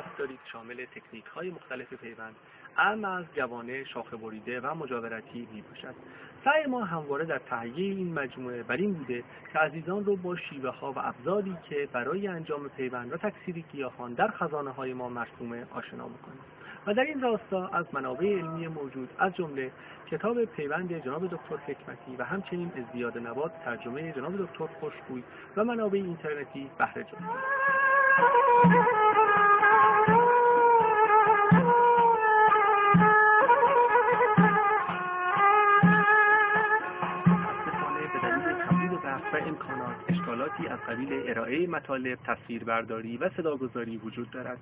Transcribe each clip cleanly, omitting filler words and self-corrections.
بحث دارید شامل تکنیک‌های مختلف پیوند، اما از جوانه، شاخه بریده و مجاورتی میباشد. سعی ما همواره در تهیه این مجموعه بر این بوده که عزیزان رو با شیوه‌ها و ابزاری که برای انجام پیوند و تکثیر گیاهان در خزانه‌های ما مرسومه آشنا بکنیم. و در این راستا از منابع علمی موجود از جمله کتاب پیوند جناب دکتر حکمتی و همچنین ازدیاد نبات ترجمه جناب دکتر خوشگوی و منابع اینترنتی بهره جستیم. و امکانات اشکالاتی از قبیل ارائه مطالب، تصویربرداری و صداگذاری وجود دارد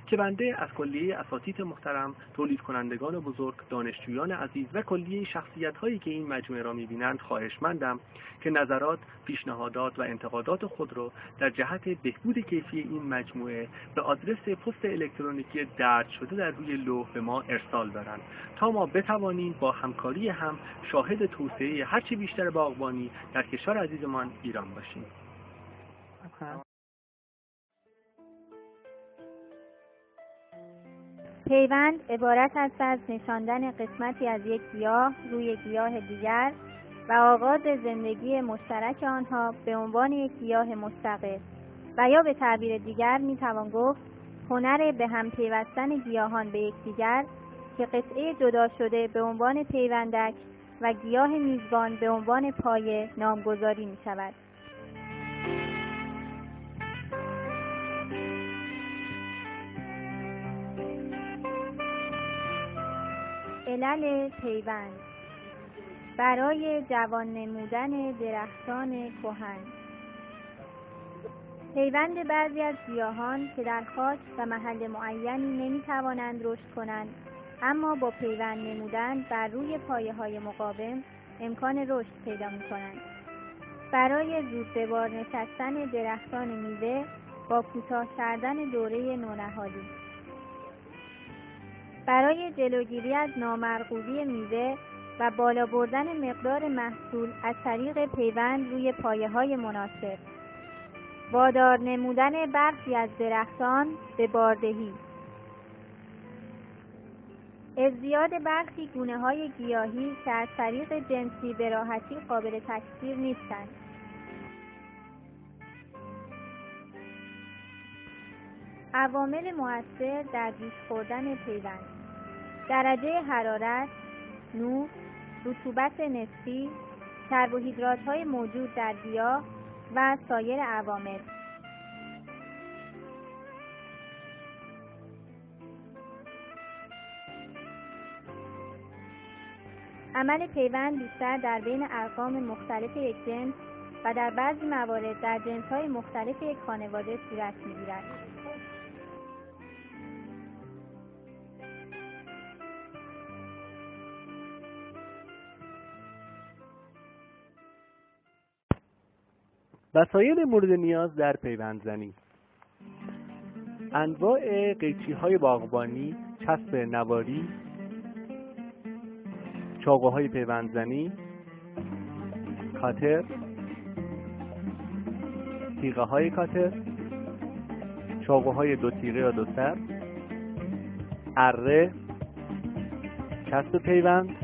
که بنده از کلیه اساتید محترم، تولید کنندگان بزرگ، دانشجویان عزیز و کلیه شخصیت‌هایی که این مجموعه را می‌بینند خواهشمندم که نظرات، پیشنهادات و انتقادات خود را در جهت بهبود کیفی این مجموعه به آدرس پست الکترونیکی درج شده در روی لوح به ما ارسال دارند تا ما بتوانیم با همکاری هم شاهد توسعه هرچه بیشتر باغبانی در کشور عزیزمان ایران باشیم. پیوند عبارت است از نشاندن قسمتی از یک گیاه روی گیاه دیگر و آغاز زندگی مشترک آنها به عنوان یک گیاه مستقل و یا به تعبیر دیگر میتوان گفت هنر به هم پیوستن گیاهان به یکدیگر که قطعه جدا شده به عنوان پیوندک و گیاه میزبان به عنوان پایه نامگذاری می شود. علل پیوند برای جوان نمودن درختان کهن. پیوند بعضی از گیاهان که در خاک و محل معینی نمی‌توانند رشد کنند، اما با پیوند نمودن بر روی پایه‌های مقاوم امکان رشد پیدا می‌کنند. برای زود به بار نشستن درختان میوه با کوتاه کردن دوره نونهالی. برای جلوگیری از نامرغوبی میوه و بالا بردن مقدار محصول از طریق پیوند روی پایه‌های مناسب. وادار نمودن برخی از درختان به باردهی. ازدیاد برخی گونه‌های گیاهی که از طریق جنسی به راحتی قابل تکثیر نیستند. عوامل مؤثر در بیش خوردن پیوند: درجه حرارت، نور، رطوبت نسبی، کربوهیدرات‌های موجود در گیاه و سایر عوامل. عمل پیوند بیشتر در بین ارقام مختلف یک جنس و در بعضی موارد در جنس‌های مختلف یک خانواده صورت می‌گیرد. وسایل مورد نیاز در پیوندزنی: انواع قیچی‌های باغبانی، چسب نواری، چاقوهای پیوندزنی، کاتر، تیغه‌های کاتر، چاقوهای دو تیغه یا دو سر، اره، چسب پیوند.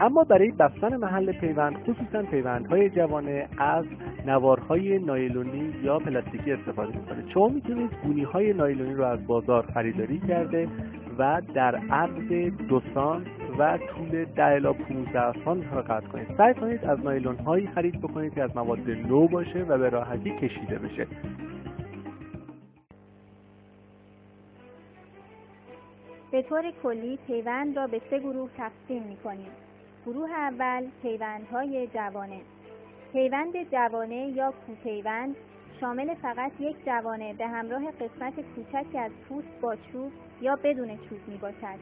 اما برای بستن محل پیوند، خصوصا پیوندهای جوانه، از نوارهای نایلونی یا پلاستیکی استفاده می‌کنید. شما میتونید گونی‌های نایلونی رو از بازار خریداری کرده و در عرض 2 سانت و طول 10 الی 15 سانت رو قطع کنید. سعی کنید از نایلون‌هایی خرید بکنید که از مواد نو باشه و به راحتی کشیده بشه. به طور کلی پیوند را به 3 گروه تقسیم می‌کنیم. گروه اول پیوندهای جوانه. پیوند جوانه یا کوپیوند شامل فقط یک جوانه به همراه قسمت کوچکی از پوست با چوب یا بدون چوب می باشد.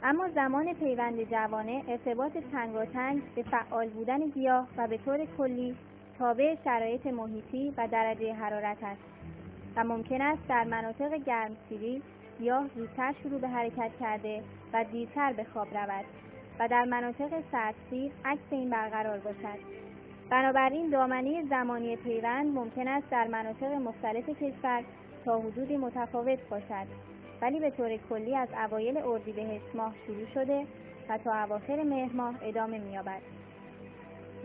اما زمان پیوند جوانه ارتباط تنگاتنگ به فعال بودن گیاه و به طور کلی تابع شرایط محیطی و درجه حرارت است و ممکن است در مناطق گرمسیری گیاه زودتر شروع به حرکت کرده و دیرتر به خواب رود و در مناطق سردسیر عکس این برقرار باشد. بنابراین دامنه زمانی پیوند ممکن است در مناطق مختلف کشور تا حدودی متفاوت باشد، ولی به طور کلی از اوایل اردیبهشت ماه شروع شده و تا اواخر مهر ماه ادامه می‌یابد.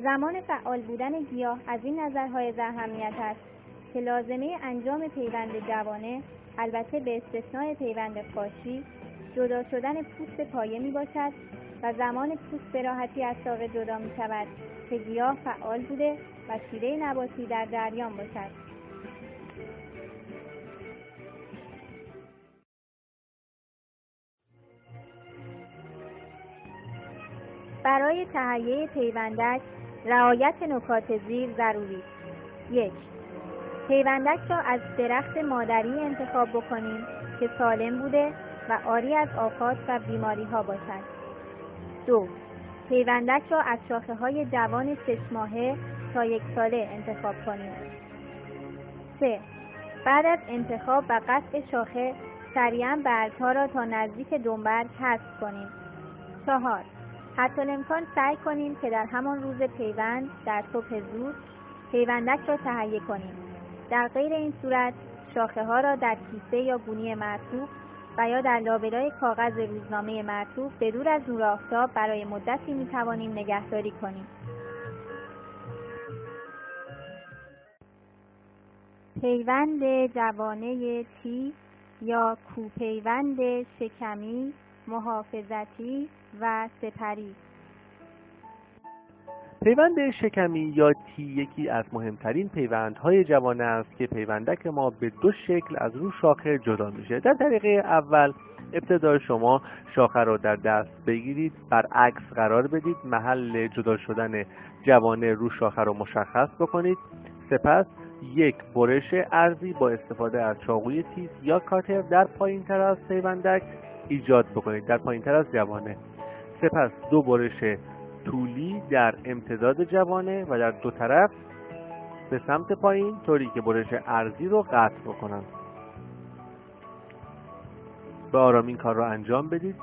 زمان فعال بودن گیاه از این نظرهای اهمیت است که لازمه انجام پیوند جوانه، البته به استثنای پیوند قاشی، جدا شدن پوست پایه می باشد و زمان پوست به راحتی از ساقه جدا می شود که گیاه فعال بوده و شیره نباتی در جریان باشد. برای تهیه پیوندک رعایت نکات زیر ضروری است. 1. پیوندک را از درخت مادری انتخاب بکنیم که سالم بوده و عاری از آفات و بیماری ها باشد. 2. پیوندک را از شاخه های جوان 6 ماهه تا 1 ساله انتخاب کنیم. 3. بعد از انتخاب و قطع شاخه سریعا برگ‌ها را تا نزدیک دنبرگ حذف کنیم. 4. حتی الامکان سعی کنیم که در همان روز پیوند در صبح زود پیوندک را تهیه کنیم. در غیر این صورت شاخه ها را در کیسه یا گونی مرطوب و یا در لابلای کاغذ روزنامه مرطوب به دور از نور آفتاب برای مدتی می توانیم نگهداری کنیم. پیوند جوانه تی یا کوپیوند شکمی، محافظتی و سپری. پیوند شکمی یا تی یکی از مهمترین پیوندهای جوانه است که پیوندک ما به 2 شکل از رو شاخه جدا میشه. در طریقه اول ابتدا شما شاخه را در دست بگیرید، برعکس قرار بدید، محل جدا شدن جوانه رو شاخه را مشخص بکنید. سپس یک برش عرضی با استفاده از چاقوی تیز یا کاتر در پایین تر از پیوندک ایجاد بکنید، در پایین تر از جوانه. سپس 2 برش طولی در امتداد جوانه و در 2 طرف به سمت پایین، طوری که برش عرضی رو قطع بکنن. به آرامی این کار رو انجام بدید،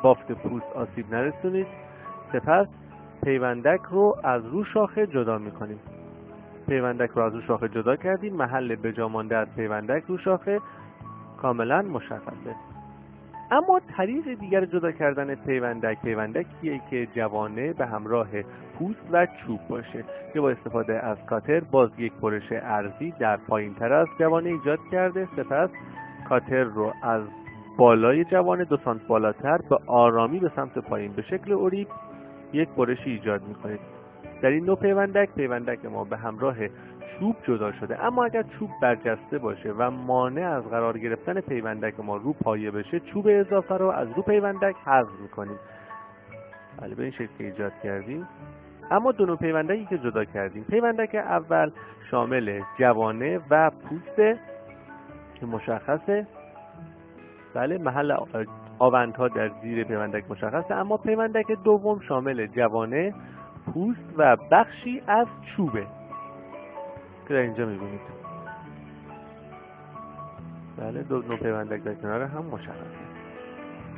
بافت پوست آسیب نرسونید. سپس پیوندک رو از رو شاخه جدا میکنیم. پیوندک رو از رو شاخه جدا کردیم، محل بجا مانده از پیوندک رو شاخه کاملا مشخصه. اما طریق دیگر جدا کردن پیوندکیه که جوانه به همراه پوست و چوب باشه که با استفاده از کاتر باز یک برش عرضی در پایین تر از جوانه ایجاد کرده. سپس کاتر رو از بالای جوانه 2 سانت بالاتر به آرامی به سمت پایین به شکل اوریب یک برشی ایجاد میکنید. در این نوع پیوندک ما به همراه چوب جدا شده. اما اگر چوب برجسته باشه و مانع از قرار گرفتن پیوندک ما رو پایه بشه، چوب اضافه رو از رو پیوندک حذف میکنیم. بله، به این شکل ایجاد کردیم. اما 2 نوع پیوندکی که جدا کردیم، پیوندک اول شامل جوانه و پوست که مشخصه، بله، محل آوندها در زیر پیوندک مشخصه. اما پیوندک دوم شامل جوانه، پوست و بخشی از چوبه که در اینجا میبینید. بله، 2 نوع پیوندک در کنار هم مشخصه.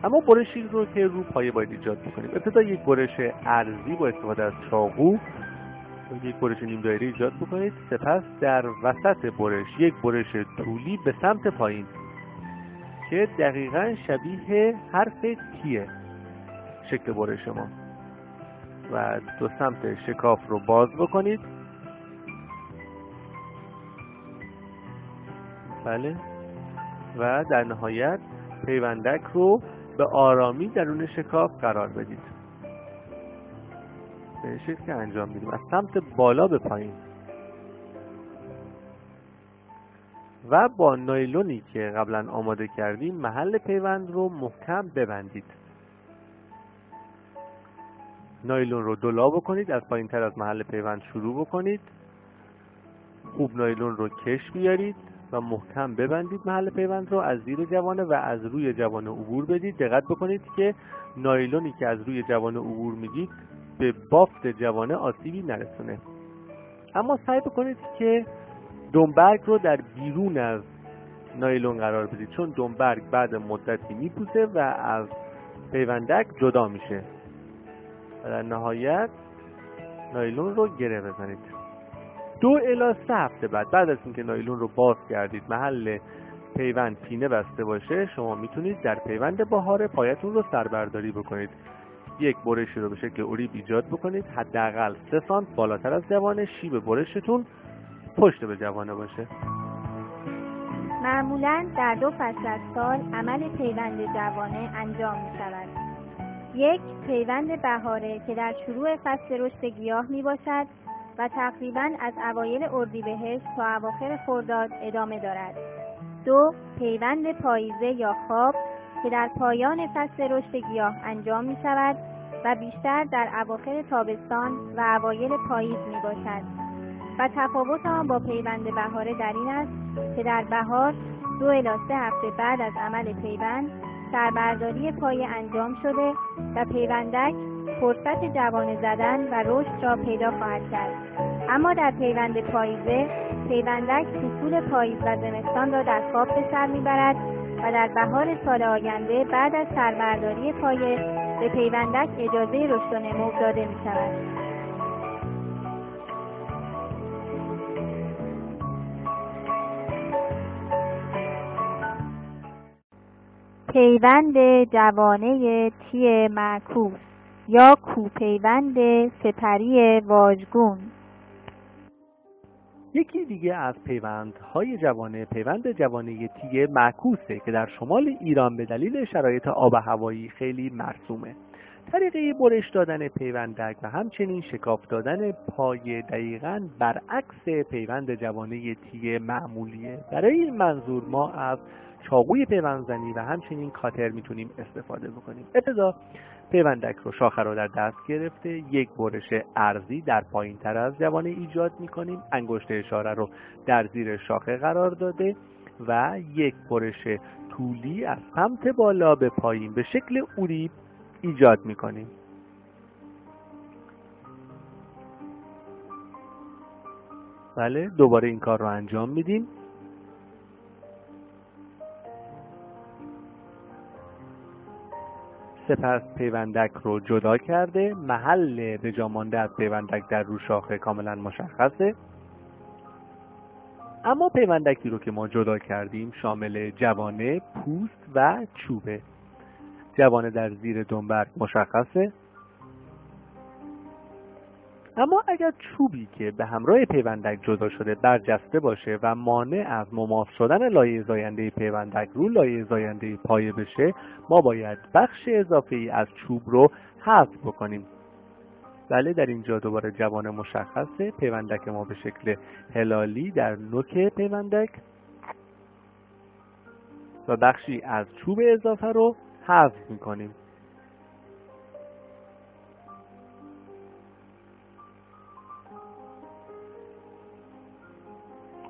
اما برشی رو که رو پایه باید ایجاد بکنیم. ابتدا یک برش عرضی با استفاده از چاقو، یک برش نیم دایره ایجاد بکنید. سپس در وسط برش یک برش طولی به سمت پایین که دقیقاً شبیه حرف تیه شکل برش ما، و 2 سمت شکاف رو باز بکنید. بله، و در نهایت پیوندک رو به آرامی درون شکاف قرار بدید. به این شکل که انجام میدیم از سمت بالا به پایین، و با نایلونی که قبلا آماده کردیم محل پیوند رو محکم ببندید. نایلون رو دولا بکنید، از پایین تر از محل پیوند شروع بکنید. خوب نایلون رو کش بیارید و محکم ببندید محل پیوند رو از زیر جوانه و از روی جوانه عبور بدید. دقت بکنید که نایلونی که از روی جوانه عبور میدید به بافت جوانه آسیبی نرسونه. اما سعی بکنید که دنبرگ رو در بیرون از نایلون قرار بدید، چون دنبرگ بعد مدتی میپوسه و از پیوندک جدا میشه. و در نهایت نایلون رو گره بزنید. 2 الی 3 هفته بعد از اینکه نایلون رو باز کردید، محل پیوند پینه بسته باشه شما میتونید در پیوند بهاره پایتون رو سربرداری بکنید. یک برشی رو به شکل اریب ایجاد بکنید، حداقل 3 سانت بالاتر از جوانه شیب برشتون پشت به جوانه باشه. معمولاً در 2 فصل از سال عمل پیوند جوانه انجام می شود. 1. پیوند بهاره که در شروع فصل رشد گیاه می باشد و تقریباً از اوایل اردیبهشت تا اواخر خرداد ادامه دارد. 2. پیوند پاییزه یا خواب که در پایان فصل رشد گیاه انجام می شود و بیشتر در اواخر تابستان و اوایل پاییز می باشد و تفاوت آن با پیوند بهاره در این است که در بهار 2 الی 3 هفته بعد از عمل پیوند سربرداری پایه انجام شده و پیوندک فرصت جوانه زدن و رشد را پیدا خواهد کرد. اما در پیوند پاییزه پیوندک فصول پاییز و زمستان را در خواب به سر میبرد و در بهار سال آینده بعد از سربرداری پایه به پیوندک اجازه رشد و نمو داده می شود. پیوند جوانه تی معکوس یا کوپیوند سپری واژگون. یکی دیگه از پیوندهای جوانه پیوند جوانه تی معکوسه که در شمال ایران به دلیل شرایط آب و هوایی خیلی مرسومه. طریقه برش دادن پیوندک و همچنین شکاف دادن پایه دقیقاً برعکس پیوند جوانه تی معمولیه. برای این منظور ما از چاقوی پیوندزنی و همچنین کاتر میتونیم استفاده بکنیم. ابتدا پیوندک رو شاخه رو در دست گرفته یک برش عرضی در پایین تر از جوانه ایجاد میکنیم، انگشت اشاره رو در زیر شاخه قرار داده و یک برش طولی از سمت بالا به پایین به شکل اریب ایجاد میکنیم. بله، دوباره این کار رو انجام میدیم. سپس پیوندک رو جدا کرده، محل به جا مانده از پیوندک در رو شاخه کاملا مشخصه. اما پیوندکی رو که ما جدا کردیم شامل جوانه، پوست و چوبه. جوانه در زیر دنبرگ مشخصه. اما اگر چوبی که به همراه پیوندک جدا شده برجسته باشه و مانع از مماس شدن لایه زاینده پیوندک رو لایه زاینده پایه بشه، ما باید بخش اضافه‌ای از چوب رو حذف بکنیم. بله، در اینجا دوباره جوانه مشخصه، پیوندک ما به شکل هلالی در نوک پیوندک و بخشی از چوب اضافه رو حذف میکنیم.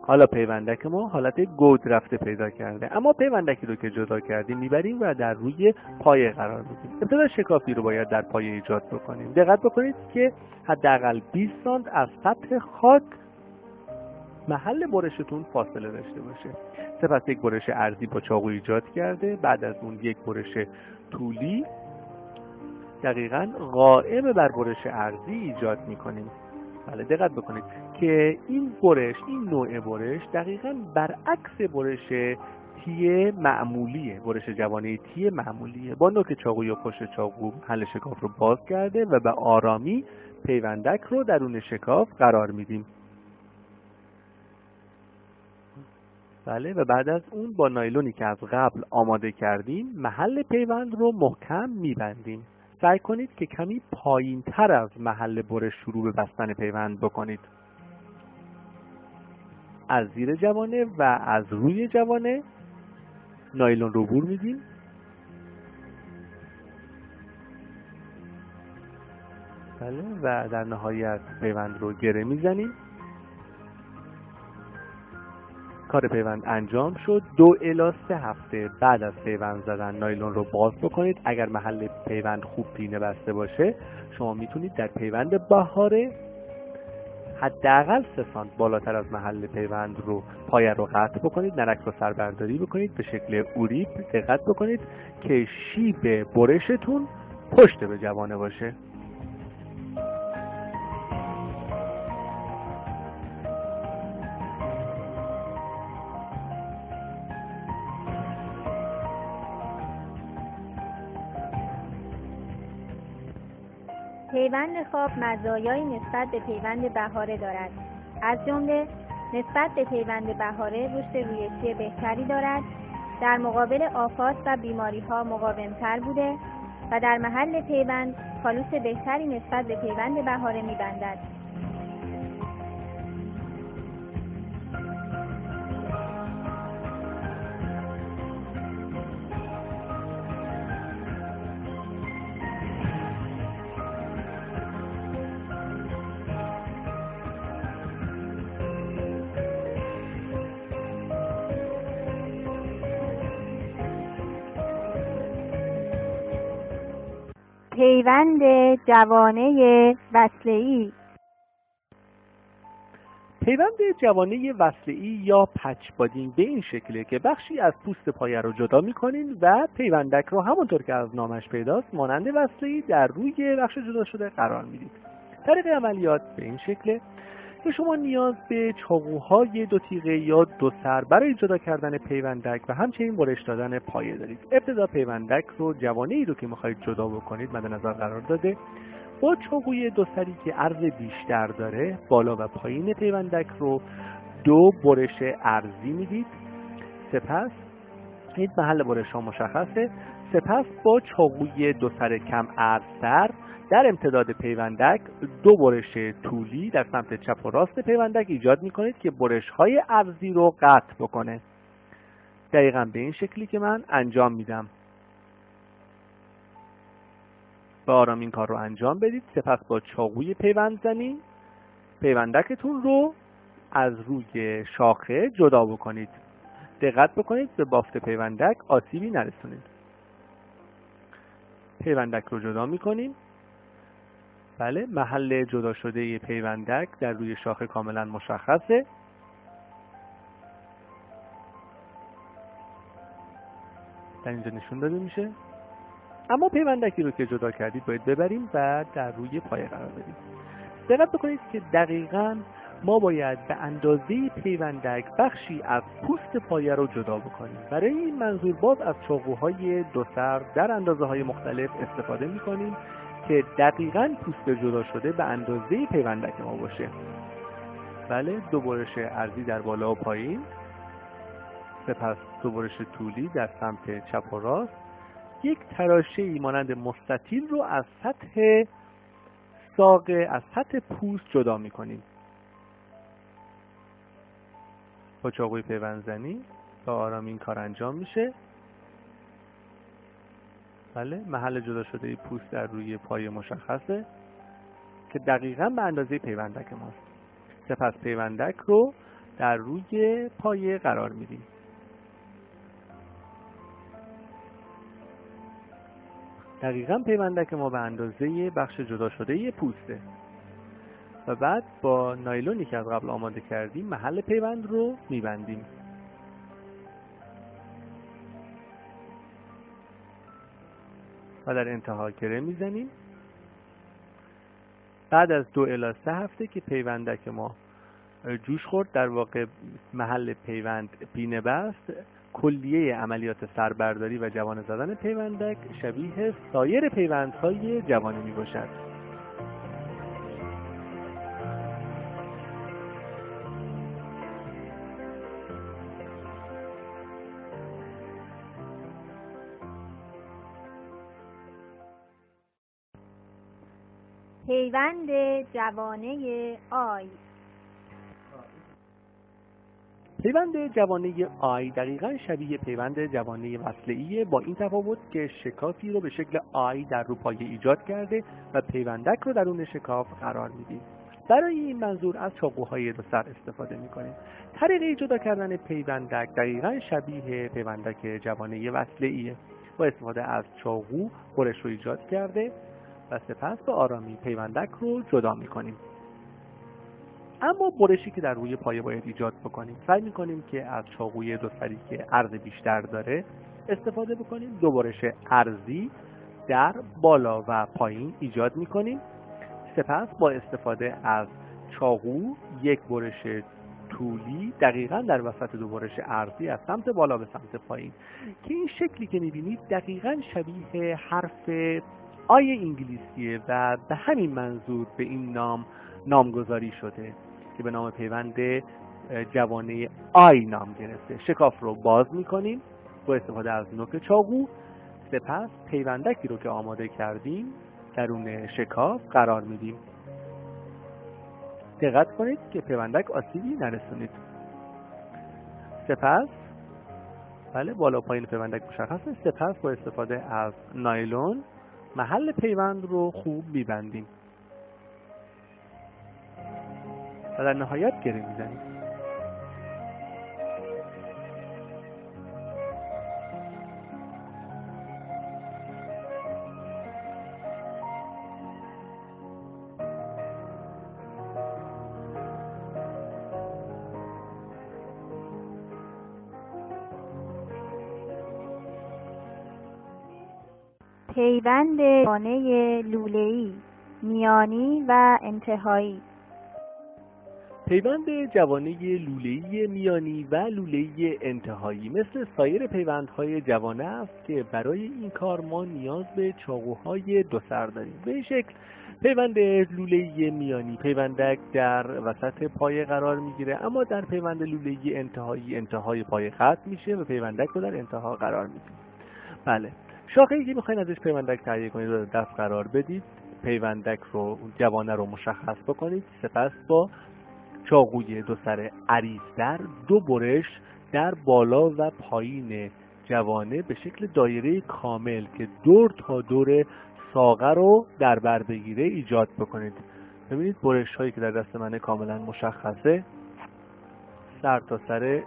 حالا پیوندک ما حالت گود رفته پیدا کرده، اما پیوندکی رو که جدا کردیم میبریم و در روی پایه قرار میدیم. ابتدا شکافی رو باید در پایه ایجاد بکنیم. دقت بکنید که حداقل 20 سانت از سطح خاک محل برشتون فاصله داشته باشه. سپس یک برش عرضی با چاقو ایجاد کرده، بعد از اون یک برش طولی دقیقاً قائم بر برش عرضی ایجاد میکنیم. بله، دقت بکنید که این نوع برش دقیقاً برعکس برش تی معمولیه، برش جوانه تی معمولیه. با نوک چاقو یا پشت چاقو محل شکاف رو باز کرده و به آرامی پیوندک رو درون شکاف قرار میدیم. بله، و بعد از اون با نایلونی که از قبل آماده کردیم محل پیوند رو محکم میبندیم. سعی کنید که کمی پایین تر از محل برش شروع به بستن پیوند بکنید. از زیر جوانه و از روی جوانه نایلون رو بور میدیم. بله، و در نهایت پیوند رو گره میزنیم. کار پیوند انجام شد. 2 الی 3 هفته بعد از پیوند زدن نایلون رو باز بکنید. اگر محل پیوند خوب پینه بسته باشه شما میتونید در پیوند بهاره حداقل 3 سانت بالاتر از محل پیوند رو پایه رو قطع بکنید، نرک رو سربرداری بکنید به شکل اریب. دقت بکنید که شیب برشتون پشت به جوانه باشه. پیوند خواب مزایایی نسبت به پیوند بهاره دارد. از جمله نسبت به پیوند بهاره رشد رویشی بهتری دارد، در مقابل آفات و بیماری‌ها مقاوم‌تر بوده و در محل پیوند کالوس بهتری نسبت به پیوند بهاره می‌بندد. پیوند جوانه وصله‌ای. پیوند جوانه وصله‌ای یا پچ بادینگ به این شکله که بخشی از پوست پایه رو جدا می‌کنین و پیوندک رو همونطور که از نامش پیداست مانند وصله‌ای در روی بخش جدا شده قرار میدید. طریق عملیات به این شکله که شما نیاز به چاقوهای 2 تیغه یا 2 سر برای جدا کردن پیوندک و همچنین برش دادن پایه دارید. ابتدا پیوندک رو جوانه‌ای رو که می‌خواید جدا بکنید مد نظر قرار داده با چاقوی 2 سری که عرض بیشتر داره بالا و پایین پیوندک رو 2 برش عرضی میدید. سپس این محل برش ها مشخصه. سپس با چاقوی 2 سر کم عرض‌تر در امتداد پیوندک 2 برش طولی در سمت چپ و راست پیوندک ایجاد میکنید که برش های عرضی رو قطع بکنه. دقیقاً به این شکلی که من انجام میدم. با آرام این کار رو انجام بدید. سپس با چاقوی پیوندزنی پیوندکتون رو از روی شاخه جدا بکنید. دقت بکنید به بافت پیوندک آسیبی نرسونید. پیوندک رو جدا میکنیم. بله، محل جدا شده پیوندک در روی شاخه کاملا مشخصه. در اینجا نشون داده میشه. اما پیوندکی رو که جدا کردید باید ببریم و در روی پایه قرار بدیم. دقت بکنید که دقیقاً ما باید به اندازه پیوندک بخشی از پوست پایه رو جدا بکنیم. برای این منظور باز از چاقوهای 2 سر در اندازه‌های مختلف استفاده می‌کنیم که دقیقاً پوست جدا شده به اندازه پیوندک ما باشه. بله، 2 برش عرضی در بالا و پایین، سپس 2 برش طولی در سمت چپ و راست. یک تراشه‌ای مانند مستطیل رو از سطح ساق از سطح پوست جدا می‌کنیم. با چاقوی پیوندزنی با آرامی این کار انجام میشه. بله، محل جدا شده پوست در روی پایه مشخصه که دقیقاً به اندازه پیوندک ماست. سپس پیوندک رو در روی پایه قرار میدیم. دقیقاً پیوندک ما به اندازه بخش جدا شده پوسته. و بعد با نایلونی که از قبل آماده کردیم محل پیوند رو میبندیم. و در انتها گره میزنیم. بعد از 2 الی 3 هفته که پیوندک ما جوش خورد، در واقع محل پیوند پینه بست، کلیه عملیات سربرداری و جوانه زدن پیوندک شبیه سایر پیوندهای جوانه می باشد. پیوند جوانه آی. پیوند جوانه آی دقیقاً شبیه پیوند جوانه وصله‌ای با این تفاوت که شکافی رو به شکل آی در رو پایه ایجاد کرده و پیوندک رو درون شکاف قرار میدیم. برای این منظور از چاقوهای 2 سر استفاده میکنیم. طریق جدا کردن پیوندک دقیقاً شبیه پیوندک جوانه وصله‌ایه. با استفاده از چاقو برش رو ایجاد کرده و سپس به آرامی پیوندک رو جدا میکنیم. اما برشی که در روی پایه باید ایجاد بکنیم، سعی میکنیم که از چاقوی 2 سری که عرض بیشتر داره استفاده بکنیم. 2 برش عرضی در بالا و پایین ایجاد میکنیم. سپس با استفاده از چاقو 1 برش طولی دقیقاً در وسط 2 برش عرضی از سمت بالا به سمت پایین، که این شکلی که میبینید دقیقاً شبیه حرف آی انگلیسیه و به همین منظور به این نام نامگذاری شده که به نام پیوند جوانه آی نام گرفته. شکاف رو باز میکنیم با استفاده از نوک چاقو. سپس پیوندکی رو که آماده کردیم درون شکاف قرار میدیم. دقت کنید که پیوندک آسیبی نرسونید. سپس بالا پایین پیوندک مشخصه. سپس با استفاده از نایلون محل پیوند رو خوب میبندیم و در نهایت گره میزنیم. پیوند جوانه لوله‌ای میانی و انتهایی. پیوند جوانه لوله‌ای میانی و لوله‌ای انتهایی مثل سایر پیوندهای جوانه است که برای این کار ما نیاز به چاقوهای دو سر داریم. به این شکل پیوند لوله‌ای میانی پیوندک در وسط پایه قرار میگیره، اما در پیوند لوله‌ای انتهایی انتهای پایه خط میشه و پیوندک رو در انتها قرار میدیم. شاخه‌ای که میخواین ازش پیوندک تهیه کنید رو دست قرار بدید. پیوندک رو جوانه رو مشخص بکنید. سپس با چاقوی دو سر عریض‌تر دو برش در بالا و پایین جوانه به شکل دایره کامل که دور تا دور ساقه رو در بر بگیره ایجاد بکنید. ببینید برش هایی که در دست منه کاملا مشخصه. سر تا سر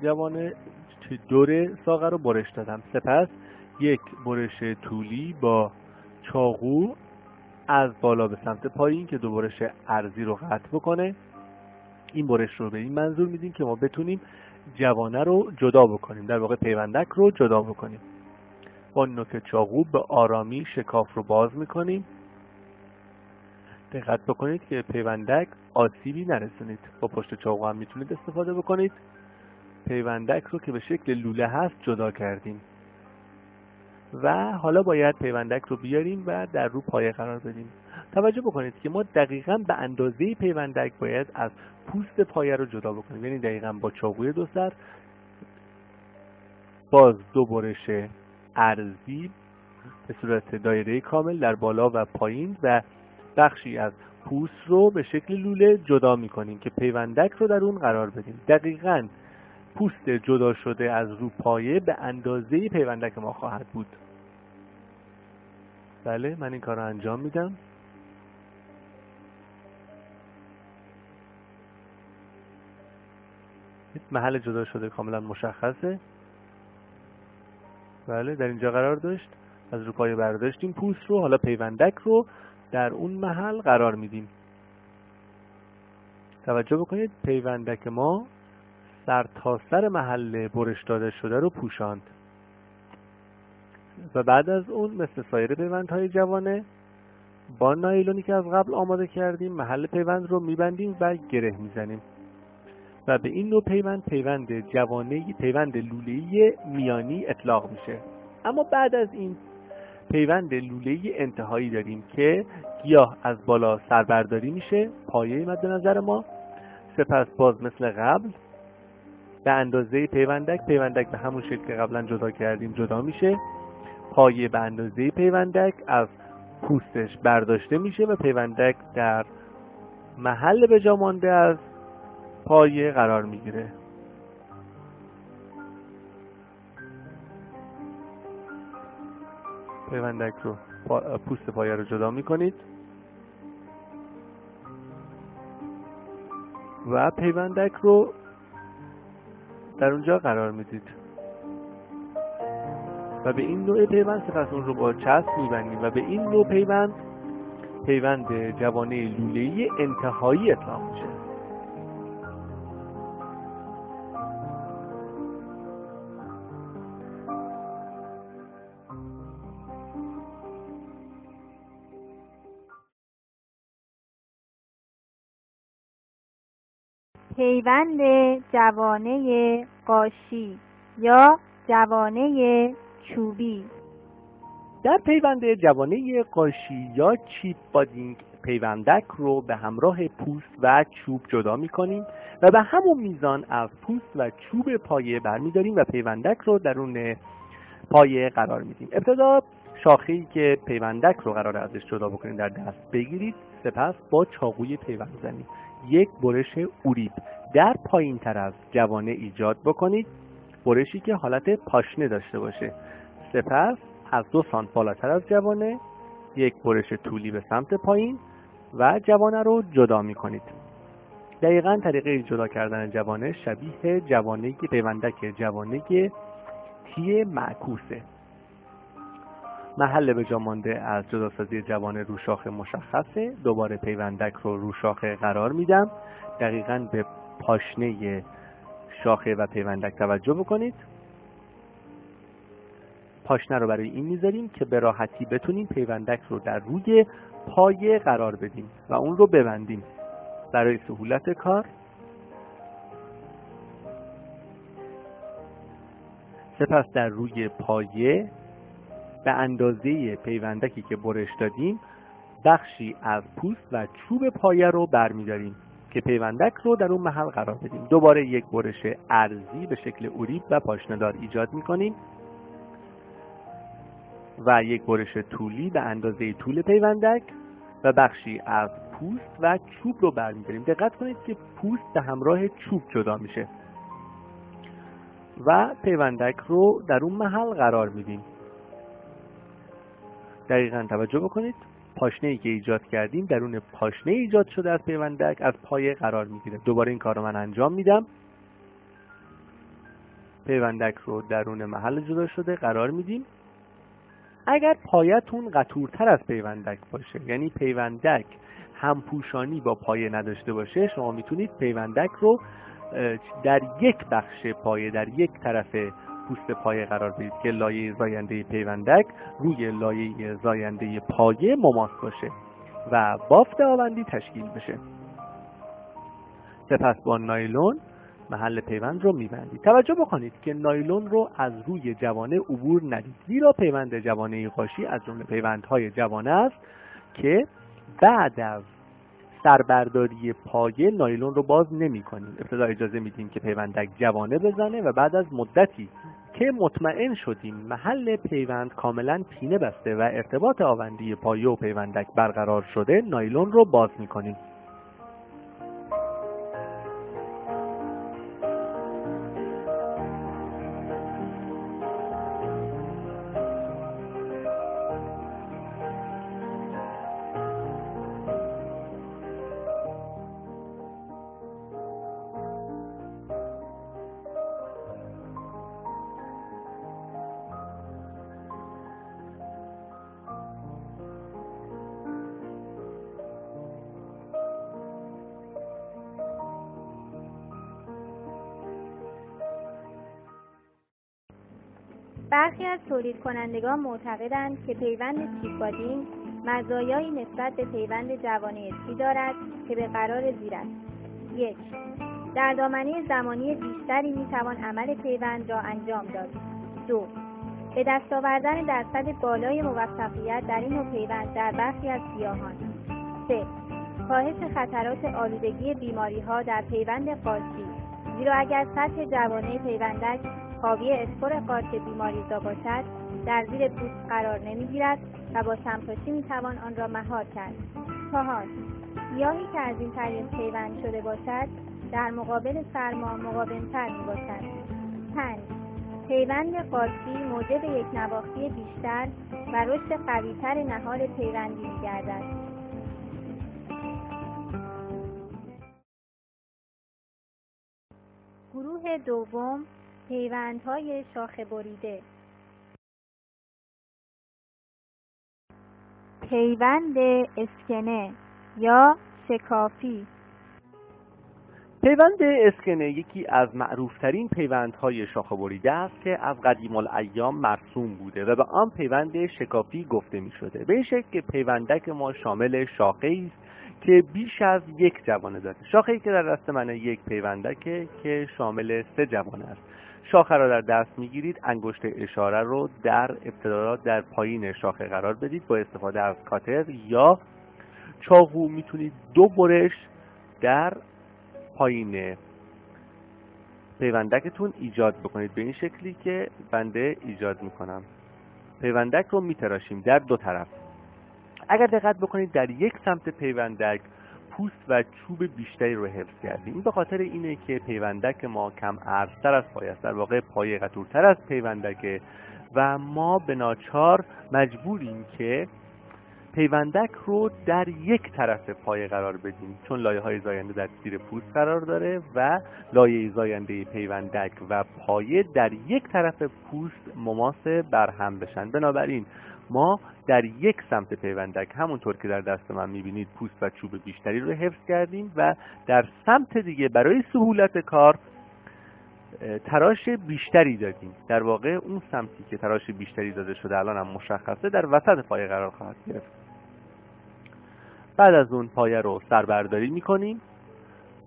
جوانه دور ساقه رو برش دادم. سپس یک برش طولی با چاقو از بالا به سمت پایین که دو برش عرضی رو قطع بکنه. این برش رو به این منظور میدیم که ما بتونیم جوانه رو جدا بکنیم، در واقع پیوندک رو جدا بکنیم. با نوک چاقو به آرامی شکاف رو باز میکنیم. دقت بکنید که پیوندک آسیبی نرسونید. با پشت چاقو هم میتونید استفاده بکنید. پیوندک رو که به شکل لوله هست جدا کردیم و حالا باید پیوندک رو بیاریم و در رو پایه قرار بدیم. توجه بکنید که ما دقیقاً به اندازه پیوندک باید از پوست پایه رو جدا بکنیم، یعنی دقیقاً با چاقوی دو سر باز دو برش عرضی به صورت دایره کامل در بالا و پایین و بخشی از پوست رو به شکل لوله جدا می‌کنیم که پیوندک رو در اون قرار بدیم. دقیقاً پوست جدا شده از رو پایه به اندازه پیوندک ما خواهد بود. بله، من این کار رو انجام میدم. محل جدا شده کاملا مشخصه. بله، در اینجا قرار داشت. از رو پایه برداشتیم پوست رو، حالا پیوندک رو در اون محل قرار میدیم. توجه بکنید پیوندک ما سر تا سر محل برش داده شده رو پوشاند و بعد از اون مثل سایر پیوندهای جوانه با نایلونی که از قبل آماده کردیم محل پیوند رو میبندیم و گره میزنیم و به این نوع پیوند جوانه پیوند لوله‌ای میانی اطلاق میشه. اما بعد از این پیوند لوله‌ای انتهایی داریم که گیاه از بالا سربرداری میشه، پایه مد نظر ما. سپس باز مثل قبل به اندازه پیوندک به همون شکل که قبلا جدا کردیم جدا میشه. پایه به اندازه پیوندک از پوستش برداشته میشه و پیوندک در محل به جا مانده از پایه قرار میگیره. پیوندک رو پوست پایه رو جدا میکنید و پیوندک رو در اونجا قرار میدید و به این نوع پیوند سپس اون رو با چسب میبندیم و به این نوع پیوند جوانه لوله‌ای انتهایی اطلاق میشه. پیوند جوانه قاشی یا جوانه چوبی. در پیوند جوانه قاشی یا چیپ بادینگ پیوندک رو به همراه پوست و چوب جدا می‌کنیم و به همون میزان از پوست و چوب پایه برمی‌داریم و پیوندک رو درون پایه قرار میدیم. ابتدا شاخه‌ای که پیوندک رو قراره ازش جدا بکنید در دست بگیرید، سپس با چاقوی پیوند زنی یک برش اوریب در پایین تر از جوانه ایجاد بکنید، برشی که حالت پاشنه داشته باشه. سپس از 2 سانت بالاتر از جوانه یک برش طولی به سمت پایین و جوانه رو جدا میکنید. دقیقاً طریقه جدا کردن جوانه شبیه جوانه پیوندک جوانه تی معکوسه. محل به جا مانده از جداسازی جوانه رو شاخه مشخصه. دوباره پیوندک رو شاخه قرار میدم. دقیقاً به پاشنه شاخه و پیوندک توجه بکنید. پاشنه رو برای این میذاریم که به راحتی بتونیم پیوندک رو در روی پایه قرار بدیم و اون رو ببندیم. برای سهولت کار سپس در روی پایه به اندازه پیوندکی که برش دادیم بخشی از پوست و چوب پایه رو برمیداریم که پیوندک رو در اون محل قرار بدیم. دوباره یک برش عرضی به شکل اوریب و پاشنه‌دار ایجاد می‌کنیم و یک برش طولی به اندازه طول پیوندک و بخشی از پوست و چوب رو برمی‌داریم. دقت کنید که پوست به همراه چوب جدا میشه و پیوندک رو در اون محل قرار میدیم. دقیقاً توجه بکنید. پاشنه‌ای که ایجاد کردیم درون پاشنه ایجاد شده از پیوندک از پایه قرار میگیره. دوباره این کار رو من انجام میدم. پیوندک رو درون محل جدا شده قرار میدیم. اگر پایه‌تون قطورتر از پیوندک باشه، یعنی پیوندک همپوشانی با پایه نداشته باشه، شما میتونید پیوندک رو در یک بخش پایه در یک طرف پوست پایه قرار بدید که لایه زاینده پیوندک روی لایه زاینده پایه مماس باشه و بافت آوندی تشکیل بشه. سپس با نایلون محل پیوند رو میبندید. توجه بکنید که نایلون رو از روی جوانه عبور ندید، زیرا پیوند جوانه قاشی از جمله پیوندهای جوانه است که بعد از سربرداری پایه نایلون رو باز نمی کنیم. ابتدا اجازه میدیم که پیوندک جوانه بزنه و بعد از مدتی که مطمئن شدیم محل پیوند کاملا پینه بسته و ارتباط آوندی پایه و پیوندک برقرار شده، نایلون رو باز می کنیم. برخی از تولید کنندگان معتقدند که پیوند چیپ بادینگ مزایایی نسبت به پیوند جوانه تی دارد که به قرار زیر است. 1. در دامنه زمانی بیشتری میتوان عمل پیوند را انجام داد. 2. به دست آوردن درصد بالای موفقیت در این نوع پیوند در برخی از گیاهان. 3. کاهش خطرات آلودگی بیماری‌ها در پیوند قارچی، زیرا اگر سطح جوانه پیوندک حاوی اسپور قارچ بیماریزا باشد، در زیر پوست قرار نمیگیرد و با چمپاشی میتوان آن را مهار کرد. 4. گیاهی که از این طریق پیوند شده باشد در مقابل سرما مقاوم‌تر میباشد. 5. پیوند قارچی موجب یک نواختی بیشتر و رشد قوی‌تر نهال پیوندی میگردد. گروه دوم، پیوندهای شاخه بریده. پیوند اسکنه یا شکافی. پیوند اسکنه یکی از معروفترین پیوندهای شاخه بریده است که از قدیم الایام مرسوم بوده و به آن پیوند شکافی گفته می شده. به این شکل که پیوندک ما شامل شاخه‌ای است که بیش از یک جوانه داره. شاخه‌ای که در دست من یک پیوندکه که شامل 3 جوانه است. شاخه را در دست میگیرید، انگشت اشاره رو در ابتدا در پایین شاخه قرار بدید. با استفاده از کاتر یا چاقو میتونید 2 برش در پایین پیوندکتون ایجاد بکنید، به این شکلی که بنده ایجاد میکنم. پیوندک رو میتراشیم در 2 طرف. اگر دقت بکنید در یک سمت پیوندک پوست و چوب بیشتری رو حفظ کردیم. این به خاطر اینه که پیوندک ما کم عرض‌تر از پایه است، در واقع پایه قطورتر از پیوندک و ما به ناچار مجبوریم که پیوندک رو در یک طرف پایه قرار بدیم، چون لایه‌های زاینده در زیر پوست قرار داره و لایه زاینده پیوندک و پایه در یک طرف پوست مماس بر هم بشن. بنابراین ما در یک سمت پیوندک همونطور که در دست من میبینید پوست و چوب بیشتری رو حفظ کردیم و در سمت دیگه برای سهولت کار تراش بیشتری دادیم. در واقع اون سمتی که تراش بیشتری داده شده الان هم مشخصه در وسط پایه قرار خواهد گرفت. بعد از اون پایه رو سربرداری میکنیم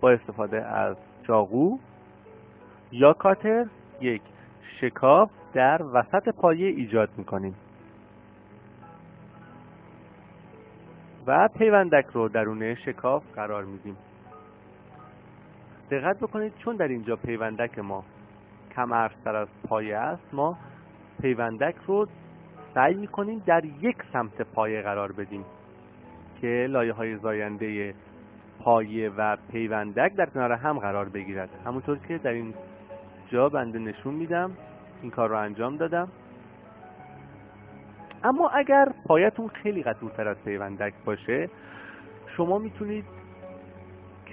با استفاده از چاقو یا کاتر، یک شکاف در وسط پایه ایجاد میکنیم و پیوندک رو درون شکاف قرار میدیم. دقت بکنید چون در اینجا پیوندک ما کم عرض‌تر از پایه است، ما پیوندک رو سعی میکنیم در یک سمت پایه قرار بدیم که لایه‌های زاینده پایه و پیوندک در کنار هم قرار بگیرد. همونطور که در این جا بنده نشون میدم این کار رو انجام دادم. اما اگر پایتون خیلی قطورتر از پیوندک باشه، شما میتونید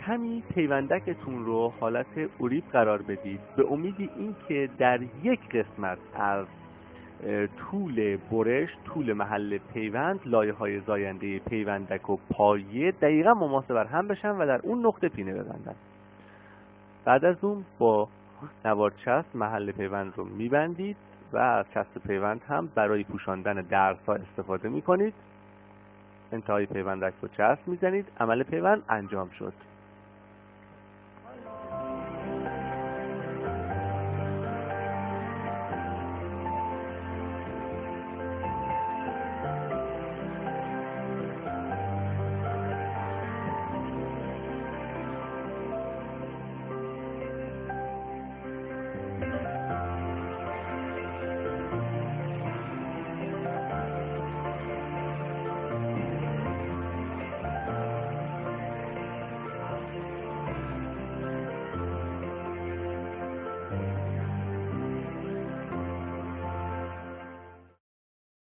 کمی پیوندکتون رو حالت اوریب قرار بدید به امید این که در یک قسمت از طول برش، طول محل پیوند، لایه‌های زاینده پیوندک و پایه دقیقا مماس بر هم بشن و در اون نقطه پینه ببندن. بعد از اون با نوار چسب محل پیوند رو میبندید و از چسب پیوند هم برای پوشاندن درس‌ها استفاده میکنید. انتهای پیوندک رو چسب میزنید، عمل پیوند انجام شد.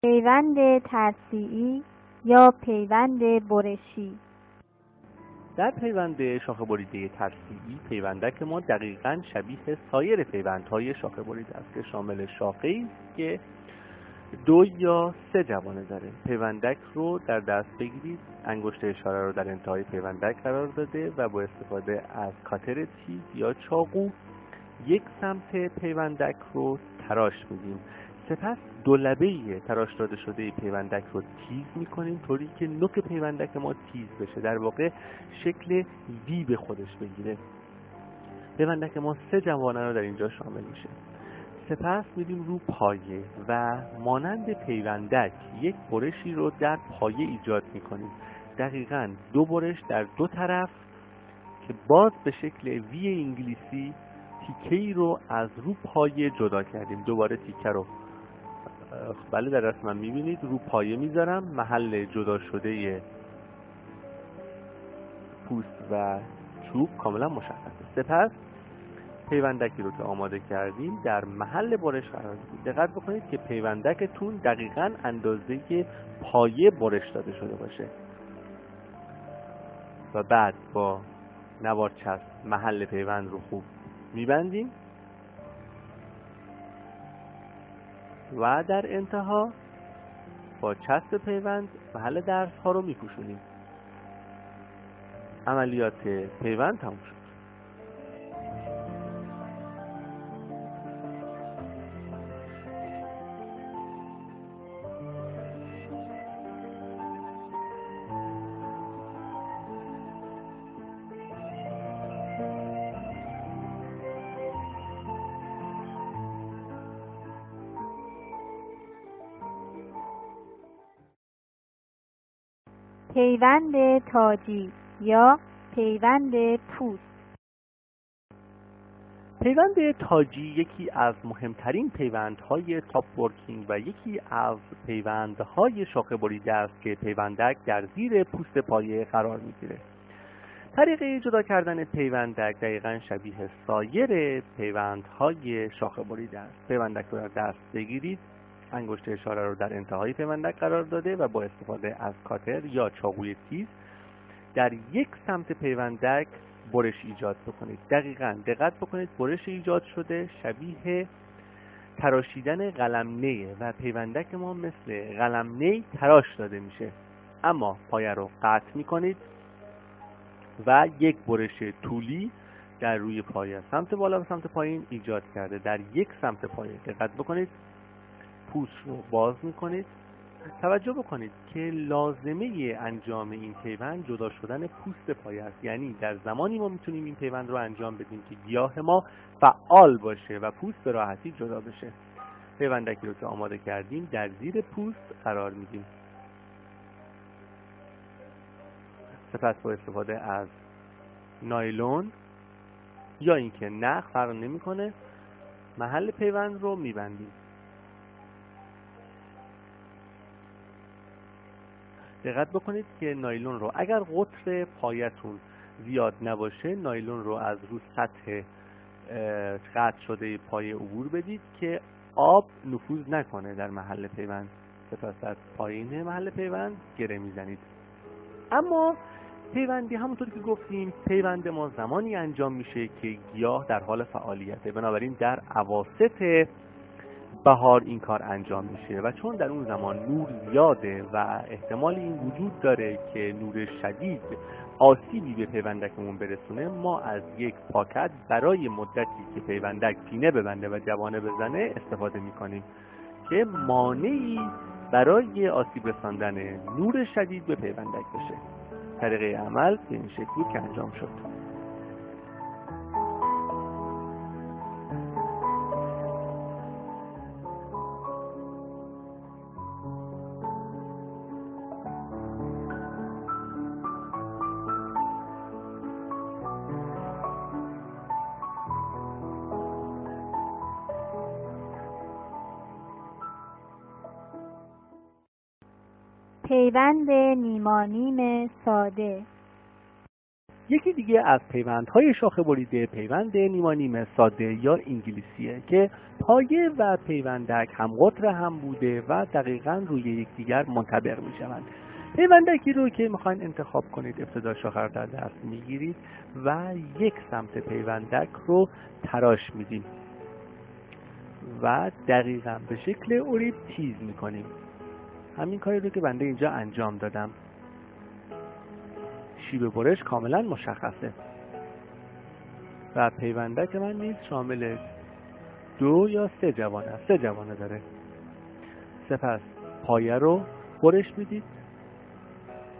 پیوند ترصیعی یا پیوند برشی. در پیوند شاخه بریده ترصیعی پیوندک ما دقیقاً شبیه سایر پیوندهای شاخه بریده است که شامل شاخه‌ای است که 2 یا 3 جوانه داره. پیوندک رو در دست بگیرید، انگشت اشاره رو در انتهای پیوندک قرار داده و با استفاده از کاتر تیز یا چاقو یک سمت پیوندک رو تراش میدیم. سپس 2 لبه تراش داده شده پیوندک رو تیز میکنیم طوری که نوک پیوندک ما تیز بشه، در واقع شکل وی به خودش بگیره. پیوندک ما 3 جوانه رو در اینجا شامل میشه. سپس میدیم رو پایه و مانند پیوندک یک برشی رو در پایه ایجاد میکنیم. دقیقاً 2 برش در 2 طرف که باز به شکل وی انگلیسی تیکه‌ای رو از رو پایه جدا کردیم. دوباره تیکه رو بله در رسم میبینید رو پایه میذارم، محل جدا شده پوست و چوب کاملا مشخصه. سپس پیوندکی رو که آماده کردیم در محل برش قرار میدید. دقت بکنید که پیوندکتون دقیقاً اندازه پایه برش داده شده باشه و بعد با نوار چسب محل پیوند رو خوب میبندیم و در انتها با چسب پیوند محل درس ها رو میپوشونیم. عملیات پیوند تموم شد. پیوند تاجی یا پیوند پوست. پیوند تاجی یکی از مهمترین پیوندهای تاپ ورکینگ و یکی از پیوندهای شاخه بریده است که پیوندک در زیر پوست پایه قرار میگیره. طریقه جدا کردن پیوندک دقیقاً شبیه سایر پیوندهای شاخه بریده است. پیوندک رو در دست بگیرید، انگشت اشاره رو در انتهای پیوندک قرار داده و با استفاده از کاتر یا چاقوی تیز در یک سمت پیوندک برش ایجاد بکنید. دقیقاً دقت بکنید برش ایجاد شده شبیه تراشیدن قلمنه و پیوندک ما مثل قلمنه تراش داده میشه. اما پایه رو قطع میکنید و یک برش طولی در روی پایه سمت بالا و سمت پایین ایجاد کرده. در یک سمت پایه دقت بکنید، پوست رو باز میکنید. توجه بکنید که لازمه انجام این پیوند جدا شدن پوست پایه است. یعنی در زمانی ما میتونیم این پیوند رو انجام بدیم که گیاه ما فعال باشه و پوست به راحتی جدا بشه. پیوندکی رو که آماده کردیم در زیر پوست قرار میدیم. سپس با استفاده از نایلون یا اینکه نخ فرق نمیکنه محل پیوند رو میبندیم. دقت بکنید که نایلون رو اگر قطر پایتون زیاد نباشه نایلون رو از رو سطح قطع شده پایه عبور بدید که آب نفوذ نکنه در محل پیوند. سپس از پایین محل پیوند گره میزنید. اما پیوندی همونطور که گفتیم پیوند ما زمانی انجام میشه که گیاه در حال فعالیته. بنابراین در اواسط بهار این کار انجام میشه و چون در اون زمان نور زیاده و احتمال این وجود داره که نور شدید آسیبی به پیوندکمون برسونه، ما از یک پاکت برای مدتی که پیوندک پینه ببنده و جوانه بزنه استفاده میکنیم که مانعی برای آسیب رساندن نور شدید به پیوندک بشه. طریقه عمل به این شکل بود که انجام شد. پیوند نیمانیم ساده. یکی دیگه از پیوندهای شاخه بریده پیوند نیمانیم ساده یا انگلیسیه که پایه و پیوندک هم قطر هم بوده و دقیقاً روی یکدیگر منطبق میشوند. پیوندکی رو که میخواین انتخاب کنید ابتدا شاخه رو در دست میگیرید و یک سمت پیوندک رو تراش میدیم و دقیقاً به شکل اوریب تیز میکنیم. همین کاری رو که بنده اینجا انجام دادم. شیب برش کاملا مشخصه و پیوندک من نیز شامل 2 یا 3 جوانه است. 3 جوانه داره. سپس پایه رو برش میدید،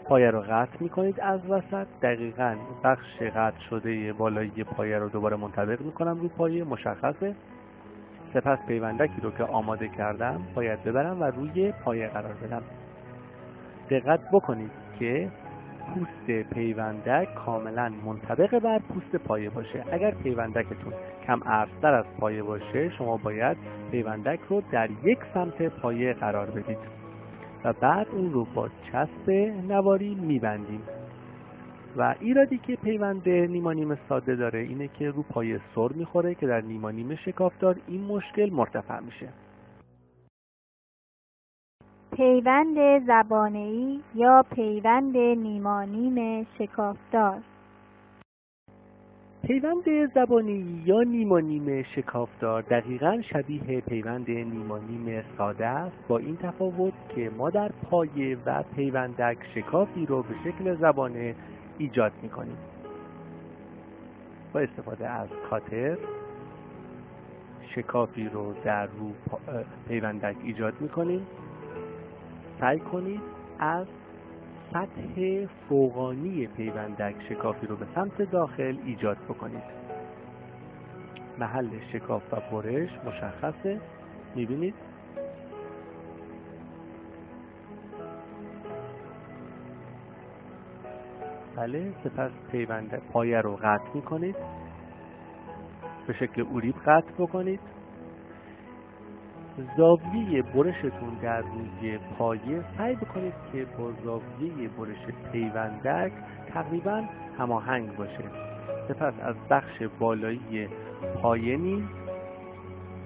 پایه رو قطع میکنید از وسط. دقیقاً بخش قطع شده بالایی پایه رو دوباره منطبق میکنم روی پایه مشخصه. سپس پیوندکی رو که آماده کردم باید ببرم و روی پایه قرار بدم. دقت بکنید که پوست پیوندک کاملا منطبق بر پوست پایه باشه. اگر پیوندکتون کم عرض‌تر از پایه باشه شما باید پیوندک رو در یک سمت پایه قرار بدید و بعد اون رو با چسب نواری میبندیم. و ایرادی که پیوند نیمانیم ساده داره اینه که رو پایه سر میخوره که در نیمانیم شکافدار این مشکل مرتفع میشه. پیوند زبانه‌ای یا پیوند نیمانیم شکافدار. پیوند زبانه‌ای یا نیمانیم شکافدار دقیقاً شبیه پیوند نیمانیم ساده است، با این تفاوت که ما در پایه و پیوندک شکافی رو به شکل زبانه ایجاد میکنیم. با استفاده از کاتر شکافی رو در رو پیوندک ایجاد میکنیم. سعی کنید از سطح فوقانی پیوندک شکافی رو به سمت داخل ایجاد بکنید. محل شکاف و برش مشخصه، میبینید. بله. سپس پایه رو قطع میکنید، به شکل اوریب قطع بکنید. زاویه برشتون در روی پایه سعی بکنید که با زاویه برش پیوندک تقریبا هماهنگ باشه. سپس از بخش بالایی پایه نیز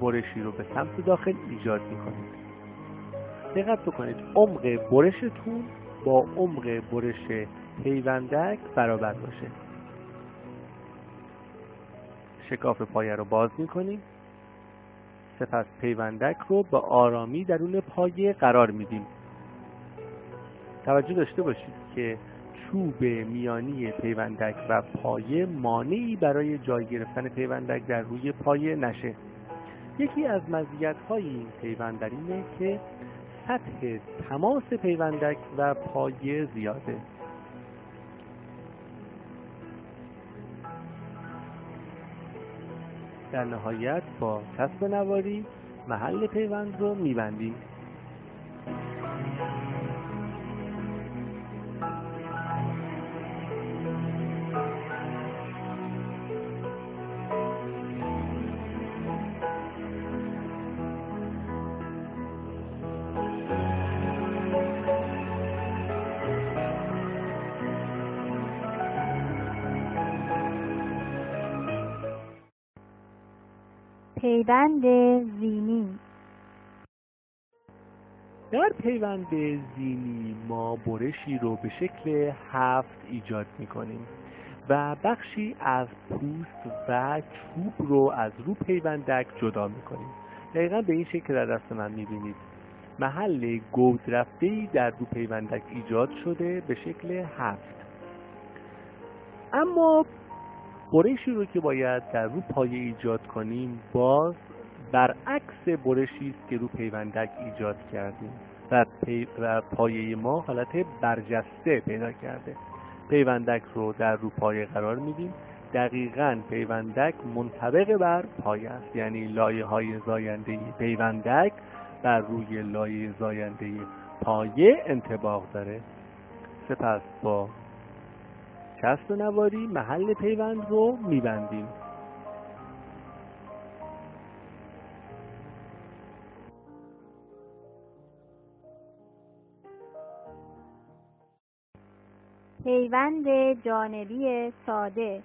برشی رو به سمت داخل ایجاد میکنید. دقت بکنید عمق برشتون با عمق برش پیوندک برابر باشه. شکاف پایه رو باز میکنیم. سپس پیوندک رو به آرامی درون پایه قرار میدیم. توجه داشته باشید که چوب میانی پیوندک و پایه مانعی برای جای گرفتن پیوندک در روی پایه نشه. یکی از مزیت‌های این پیوند در اینه که سطح تماس پیوندک و پایه زیاده. در نهایت با چسب نواری محل پیوند رو میبندیم. پیوند زینی. در پیوند زینی ما برشی رو به شکل 7 ایجاد میکنیم و بخشی از پوست و چوب رو از رو پیوندک جدا میکنیم. دقیقا به این شکل در دست من میبینید محل گود رفته‌ای در رو پیوندک ایجاد شده به شکل 7. اما برشی رو که باید در رو پایه ایجاد کنیم باز برعکس برشی است که رو پیوندک ایجاد کردیم و پایه ما حالت برجسته پیدا کرده. پیوندک رو در رو پایه قرار میدیم. دقیقاً پیوندک منطبق بر پایه است، یعنی لایه های زاینده پیوندک بر روی لایه زاینده پایه انطباق داره. سپس با چسب نواری محل پیوند رو میبندیم. پیوند جانبی ساده.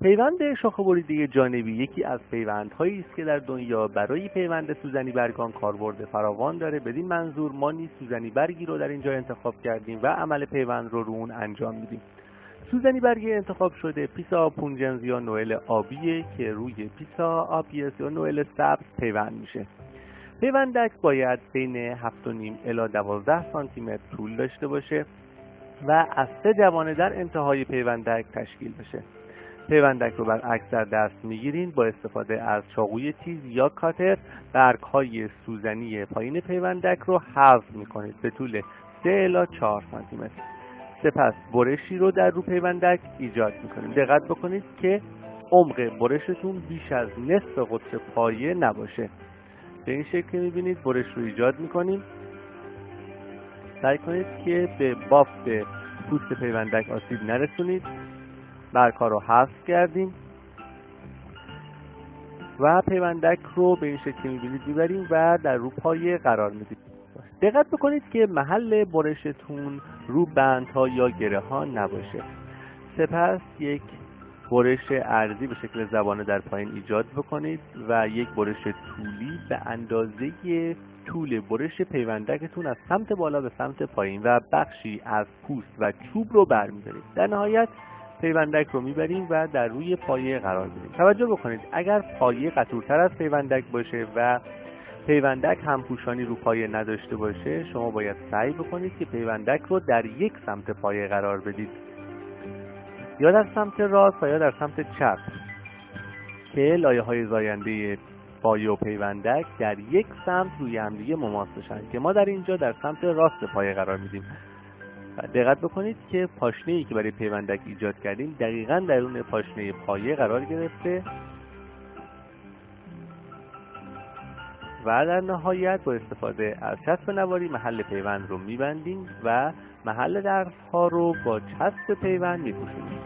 پیوند شاخه بریده جانبی یکی از پیوندهایی است که در دنیا برای پیوند سوزنی برگان کاربرد فراوان داره. بدین منظور ما نیز سوزنی برگی رو در اینجا انتخاب کردیم و عمل پیوند رو اون انجام میدیم. سوزنی برگی انتخاب شده پیسا پونجنز یا نوئل آبیه که روی پیسا آبیس یا نوئل سبز پیوند میشه. پیوندک باید بین 7.5 الی 12 سانتی متر طول داشته باشه و از 3 جوانه در انتهای پیوندک تشکیل بشه. پیوندک رو برعکس در دست میگیرین. با استفاده از چاقوی تیز یا کاتر برگ‌های سوزنی پایین پیوندک رو حذف میکنید به طول 3 الی 4 سانتی متر. سپس برشی رو در رو پیوندک ایجاد میکنید. دقت بکنید که عمق برشتون بیش از نصف قطر پایه نباشه. به این شکل میبینید برش رو ایجاد میکنیم. سعی کنید که به بافت پوست پیوندک آسیب نرسونید. برگ‌ها رو حذف کردیم و پیوندک رو به این شکل میبینید میبریم و در رو پایه قرار میدیم. دقت بکنید که محل برشتون رو بندها یا گره ها نباشه. سپس یک برش عرضی به شکل زبانه در پایین ایجاد بکنید و یک برش طولی به اندازه طول برش پیوندکتون از سمت بالا به سمت پایین و بخشی از پوست و چوب رو برمی‌دارید. در نهایت پیوندک رو میبریم و در روی پایه قرار میدیم. توجه بکنید اگر پایه قطورتر از پیوندک باشه و پیوندک همپوشانی رو پایه نداشته باشه شما باید سعی بکنید که پیوندک رو در یک سمت پایه قرار بدید، یا در سمت راست و یا در سمت چپ که لایه های زاینده پایه و پیوندک در یک سمت روی همدیگه مماس بشن که ما در اینجا در سمت راست پایه قرار میدیم. دقت بکنید که پاشنه‌ای که برای پیوندک ایجاد کردیم دقیقاً درون پاشنه پایه قرار گرفته و در نهایت با استفاده از چسب نواری محل پیوند رو میبندیم و محل درس ها رو با چسب پیوند می‌پوشونیم.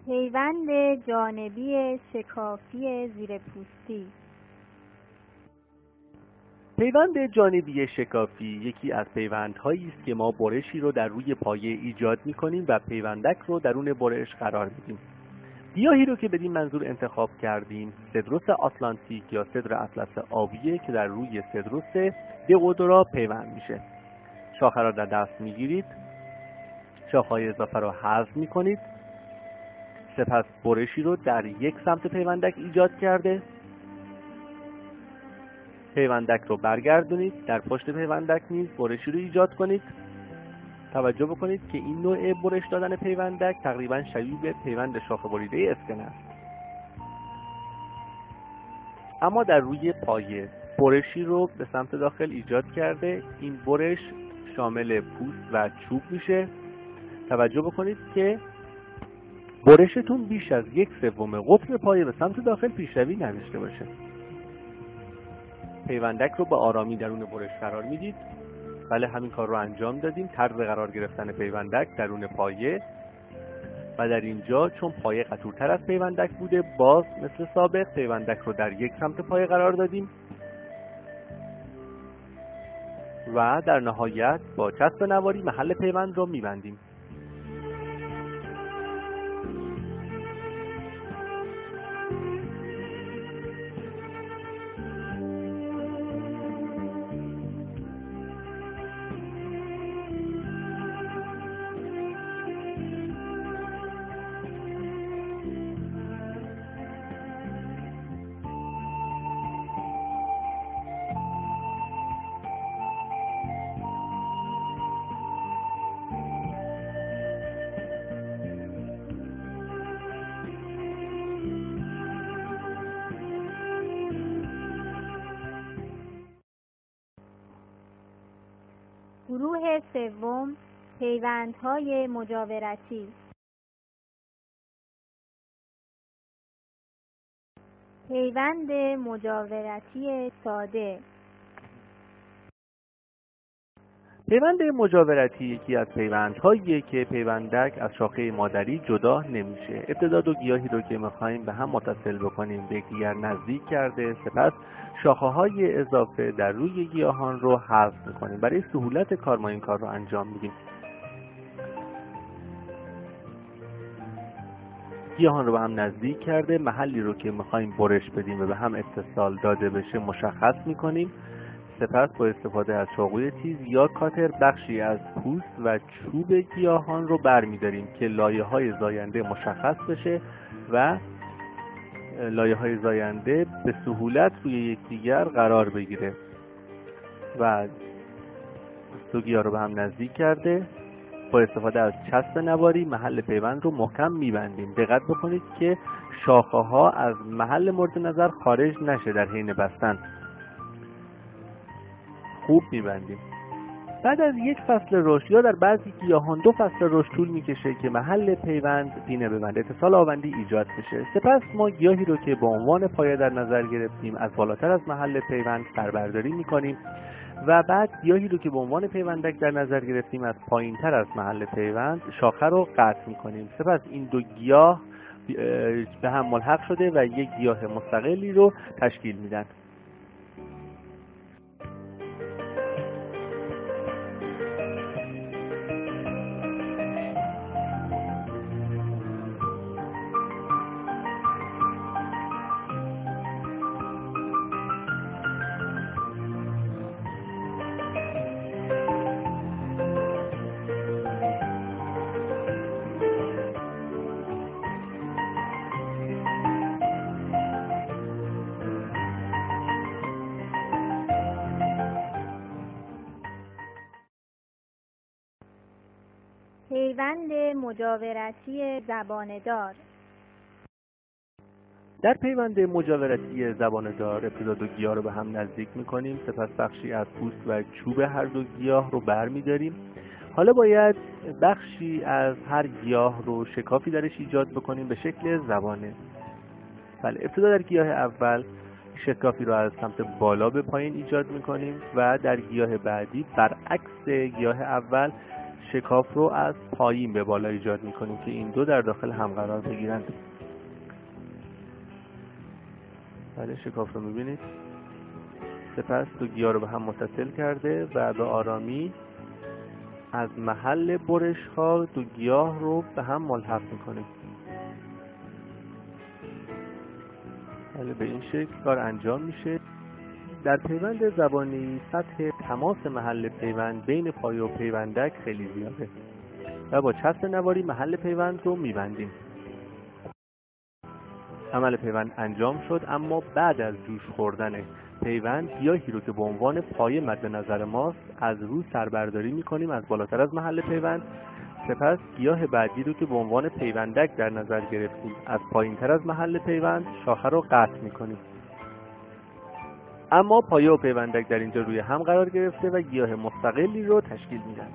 پیوند جانبی شکافی زیرپوستی. پیوند جانبی شکافی یکی از پیوندهایی است که ما برشی رو در روی پایه ایجاد می‌کنیم و پیوندک رو درون برش قرار میدیم. گیاهی رو که بدین منظور انتخاب کردیم سدروس آتلانتیک یا سدر اطلس آبیه که در روی سدروس دئودورا پیوند میشه. شاخه را در دست میگیرید، شاخه‌های اضافه را حذف میکنید، سپس برشی رو در یک سمت پیوندک ایجاد کرده پیوندک رو برگردونید، در پشت پیوندک نیز برشی رو ایجاد کنید. توجه بکنید که این نوع برش دادن پیوندک تقریبا شبیه به پیوند شاخه بریده اسکن است. اما در روی پایه برشی رو به سمت داخل ایجاد کرده، این برش شامل پوست و چوب میشه. توجه بکنید که برشتون بیش از 1/3 قطر پایه به سمت داخل پیشروی نداشته باشه. پیوندک رو به آرامی درون برش قرار میدید. بله، همین کار رو انجام دادیم. طرز قرار گرفتن پیوندک درون پایه و در اینجا چون پایه قطورتر از پیوندک بوده، باز مثل سابق پیوندک رو در یک سمت پایه قرار دادیم و در نهایت با چسب نواری محل پیوند رو میبندیم. گروه سوم، پیوندهای مجاورتی. پیوند مجاورتی ساده. پیوند مجاورتی یکی از پیوندهاییه که پیوندک از شاخه مادری جدا نمیشه. ابتدا دو گیاهی رو که میخوایم به هم متصل بکنیم به یکدیگر نزدیک کرده، سپس شاخه‌های اضافه در روی گیاهان رو حذف میکنیم. برای سهولت کار ما این کار رو انجام میدیم. گیاهان رو به هم نزدیک کرده، محلی رو که میخوایم برش بدیم و به هم اتصال داده بشه مشخص میکنیم. سپس با استفاده از چاقوی تیز یا کاتر بخشی از پوست و چوب گیاهان رو برمی‌داریم که لایه‌های زاینده مشخص بشه و لایه‌های زاینده به سهولت روی یکدیگر قرار بگیره. و دو گیاه رو به هم نزدیک کرده، با استفاده از چسب نواری محل پیوند رو محکم می‌بندیم. دقت بکنید که شاخه‌ها از محل مورد نظر خارج نشه در حین بستن. خوب می‌بندیم. بعد از یک فصل رشد یا در بعضی گیاهان 2 فصل رشد طول می‌کشه که محل پیوند پینه ببنده، اتصال آوندی ایجاد بشه. سپس ما گیاهی رو که به عنوان پایه در نظر گرفتیم از بالاتر از محل پیوند سربرداری می‌کنیم و بعد گیاهی رو که به عنوان پیوندک در نظر گرفتیم از پایین‌تر از محل پیوند شاخه رو قطع می‌کنیم. سپس این دو گیاه به هم ملحق شده و یک گیاه مستقلی رو تشکیل میدن. پیوند مجاورتی زبانه‌دار. در پیوند مجاورتی زبانه‌دار ابتدا دو گیاه رو به هم نزدیک می‌کنیم، سپس بخشی از پوست و چوب هر دو گیاه رو برمی‌داریم. حالا باید بخشی از هر گیاه رو شکافی درش ایجاد بکنیم به شکل زبانه. بله، ابتدا در گیاه اول شکافی رو از سمت بالا به پایین ایجاد می‌کنیم و در گیاه بعدی برعکس گیاه اول شکاف رو از پایین به بالا ایجاد می‌کنیم که این دو در داخل هم قرار بگیرند. بله، شکاف رو می‌بینید. سپس دو گیاه رو به هم متصل کرده و به آرامی از محل برش‌ها دو گیاه رو به هم ملحق می‌کنیم. بله، به این شکل کار انجام میشه. در پیوند زبانی سطح تماس محل پیوند بین پایه و پیوندک خیلی زیاده و با چسب نواری محل پیوند رو میبندیم. عمل پیوند انجام شد، اما بعد از جوش خوردن پیوند گیاهی رو که به عنوان پایه مد نظر ماست از رو سربرداری میکنیم از بالاتر از محل پیوند. سپس گیاه بعدی رو که به عنوان پیوندک در نظر گرفتیم از پایین تر از محل پیوند شاخه رو قطع میکنیم. اما پایه و پیوندک در اینجا روی هم قرار گرفته و گیاه مستقلی رو تشکیل میدن.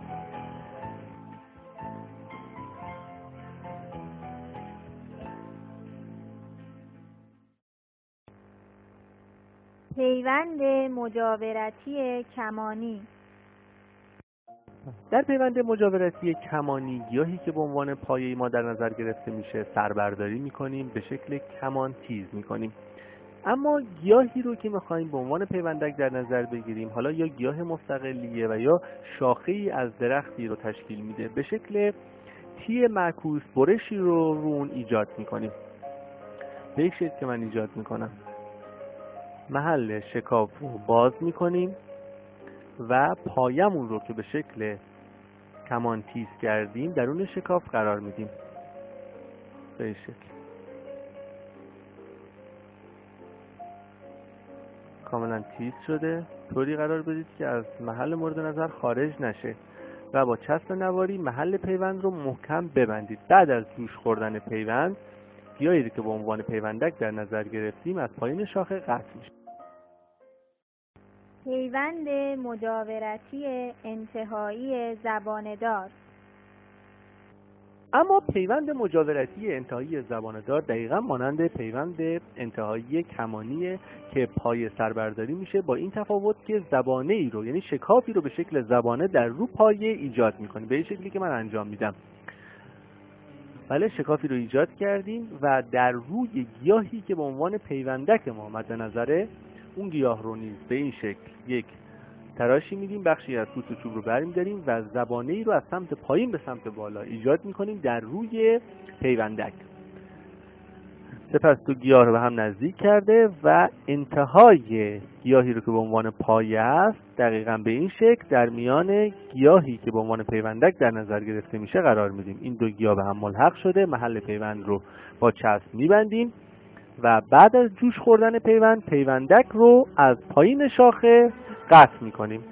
پیوند مجاورتی کمانی. در پیوند مجاورتی کمانی گیاهی که به عنوان پایه ما در نظر گرفته میشه سربرداری میکنیم، به شکل کمان تیز میکنیم. اما گیاهی رو که میخوایم به عنوان پیوندک در نظر بگیریم، حالا یا گیاه مستقلیه و یا شاخه‌ای از درختی رو تشکیل میده، به شکل تی معکوس برشی رو اون ایجاد میکنیم. به یک شکل که من ایجاد میکنم، محل شکاف رو باز میکنیم و پایمون رو که به شکل کمان تیز کردیم درون شکاف قرار میدیم. به این شکل کاملا تیز شده. طوری قرار بدید که از محل مورد نظر خارج نشه و با چسب نواری محل پیوند رو محکم ببندید. بعد از جوش خوردن پیوند گیاهی که به عنوان پیوندک در نظر گرفتیم از پایین شاخه قطع میشه. پیوند مجاورتی انتهایی زبانه‌دار. اما پیوند مجاورتی انتهایی زبانه‌دار دقیقاً مانند پیوند انتهایی کمانیه که پایه سربرداری میشه، با این تفاوت که زبانه ای رو، یعنی شکافی رو به شکل زبانه در رو پایه ایجاد میکنیم، به این شکلی که من انجام میدم. بله، شکافی رو ایجاد کردیم و در روی گیاهی که به عنوان پیوندک ما مد نظره اون گیاه رو نیز به این شکل یک تراشی میدیم، بخشی از پوست و چوب رو برمی‌داریم و زبانه ای رو از سمت پایین به سمت بالا ایجاد میکنیم در روی پیوندک. سپس دو گیاه رو به هم نزدیک کرده و انتهای گیاهی رو که به عنوان پایه است دقیقاً به این شکل در میان گیاهی که به عنوان پیوندک در نظر گرفته میشه قرار میدیم. این دو گیاه به هم ملحق شده، محل پیوند رو با چسب میبندیم و بعد از جوش خوردن پیوند پیوندک رو از پایین شاخه قطع میکنیم.